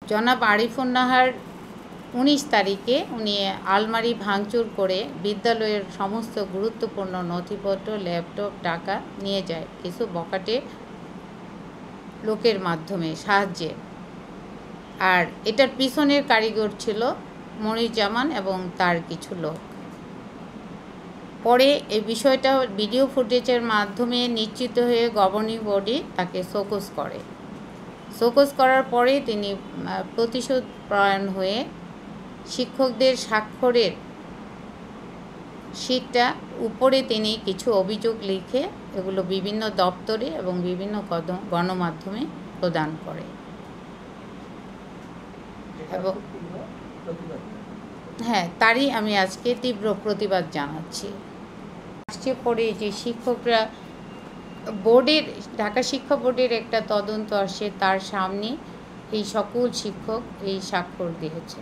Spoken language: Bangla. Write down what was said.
জনাব আরিফুন নাহার 19 তারিখে উনি আলমারি ভাঙচুর করে বিদ্যালয়ের সমস্ত গুরুত্বপূর্ণ নথিপত্র, ল্যাপটপ, টাকা নিয়ে যায় কিছু বখাটে লোকের মাধ্যমে সাহায্যে। আর এটার পিছনের কারিগর ছিল মনিরুজ্জামান এবং তার কিছু লোক। পরে এই বিষয়টা ভিডিও ফুটেজের মাধ্যমে নিশ্চিত হয়ে গভর্নিং বডি তাকে শোকজ করে। শোকজ করার পরে তিনি প্রতিশোধ পরায়ণ হয়ে শিক্ষকদের স্বাক্ষরের শীটটা উপরে তিনি কিছু অভিযোগ লিখে এগুলো বিভিন্ন দপ্তরে এবং বিভিন্ন গণমাধ্যমে প্রদান করে। এবং হ্যাঁ, তারই আমি আজকে তীব্র প্রতিবাদ জানাচ্ছি। আসছে পরে যে শিক্ষকরা বোর্ডের, ঢাকা শিক্ষা বোর্ডের একটা তদন্ত আসে, তার সামনে এই সকল শিক্ষক এই স্বাক্ষর দিয়েছে।